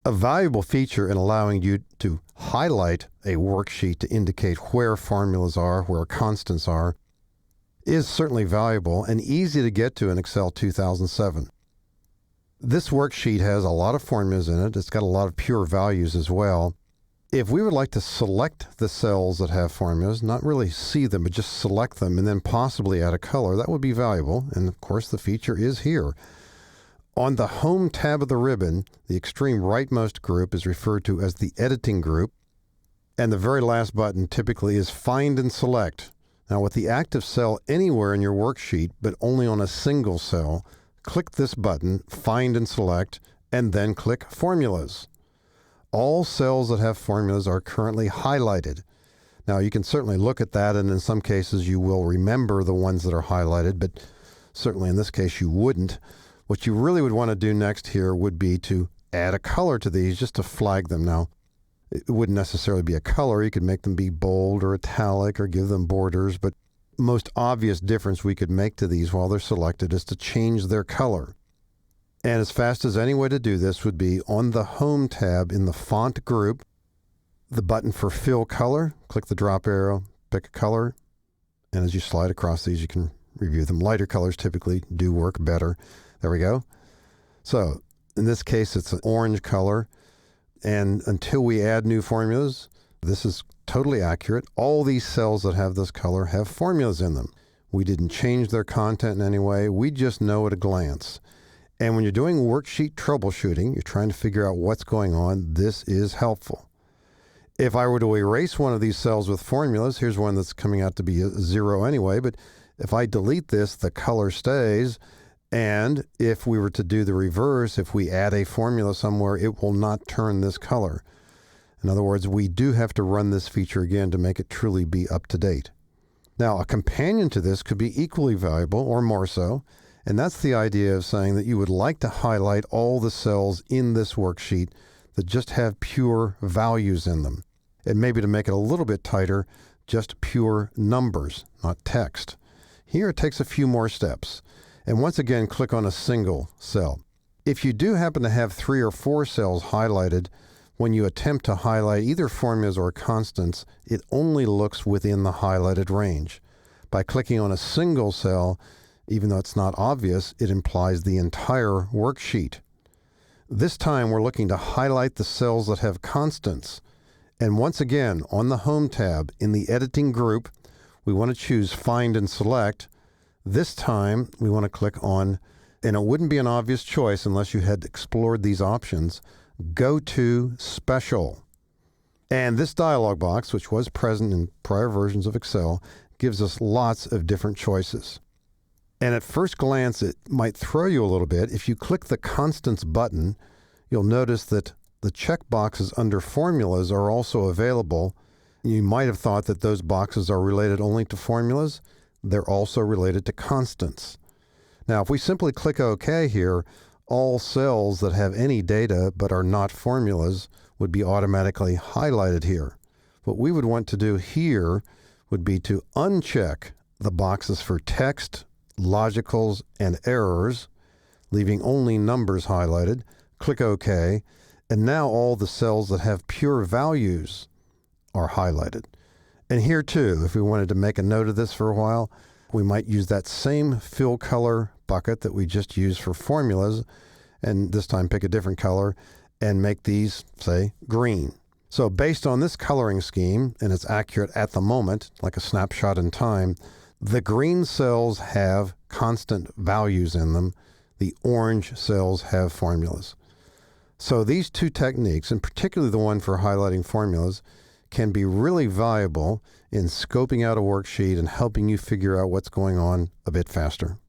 A valuable feature in allowing you to highlight a worksheet to indicate where formulas are, where constants are, is certainly valuable and easy to get to in Excel 2007. This worksheet has a lot of formulas in it. It's got a lot of pure values as well. If we would like to select the cells that have formulas, not really see them, but just select them and then possibly add a color, that would be valuable. And of course, the feature is here. On the Home tab of the ribbon, the extreme rightmost group is referred to as the Editing group, and the very last button typically is Find and Select. Now, with the active cell anywhere in your worksheet, but only on a single cell, click this button, Find and Select, and then click Formulas. All cells that have formulas are currently highlighted. Now, you can certainly look at that, and in some cases you will remember the ones that are highlighted, but certainly in this case you wouldn't. What you really would want to do next here would be to add a color to these just to flag them. Now, it wouldn't necessarily be a color. You could make them be bold or italic or give them borders, but the most obvious difference we could make to these while they're selected is to change their color. And as fast as any way to do this would be on the Home tab in the Font group, the button for Fill Color, click the drop arrow, pick a color, and as you slide across these, you can review them. Lighter colors typically do work better. There we go. So in this case, it's an orange color. And until we add new formulas, this is totally accurate. All these cells that have this color have formulas in them. We didn't change their content in any way. We just know at a glance. And when you're doing worksheet troubleshooting, you're trying to figure out what's going on, this is helpful. If I were to erase one of these cells with formulas, here's one that's coming out to be a 0 anyway, but if I delete this, the color stays. And if we were to do the reverse, if we add a formula somewhere, it will not turn this color. In other words, we do have to run this feature again to make it truly be up to date. Now, a companion to this could be equally valuable or more so, and that's the idea of saying that you would like to highlight all the cells in this worksheet that just have pure values in them. And maybe to make it a little bit tighter, just pure numbers, not text. Here it takes a few more steps. And once again, click on a single cell. If you do happen to have 3 or 4 cells highlighted, when you attempt to highlight either formulas or constants, it only looks within the highlighted range. By clicking on a single cell, even though it's not obvious, it implies the entire worksheet. This time we're looking to highlight the cells that have constants. And once again, on the Home tab in the Editing group, we want to choose Find and Select. This time we want to click on, and it wouldn't be an obvious choice unless you had explored these options, Go to Special. And this dialog box, which was present in prior versions of Excel, gives us lots of different choices. And at first glance, it might throw you a little bit. If you click the Constants button, you'll notice that the check boxes under Formulas are also available. You might have thought that those boxes are related only to formulas. They're also related to constants. Now, if we simply click OK here, all cells that have any data but are not formulas would be automatically highlighted here. What we would want to do here would be to uncheck the boxes for text, logicals, and errors, leaving only numbers highlighted. Click OK, and now all the cells that have pure values are highlighted. And here too, if we wanted to make a note of this for a while, we might use that same fill color bucket that we just used for formulas, and this time pick a different color and make these, say, green. So based on this coloring scheme, and it's accurate at the moment, like a snapshot in time, the green cells have constant values in them. The orange cells have formulas. So these two techniques, and particularly the one for highlighting formulas, can be really valuable in scoping out a worksheet and helping you figure out what's going on a bit faster.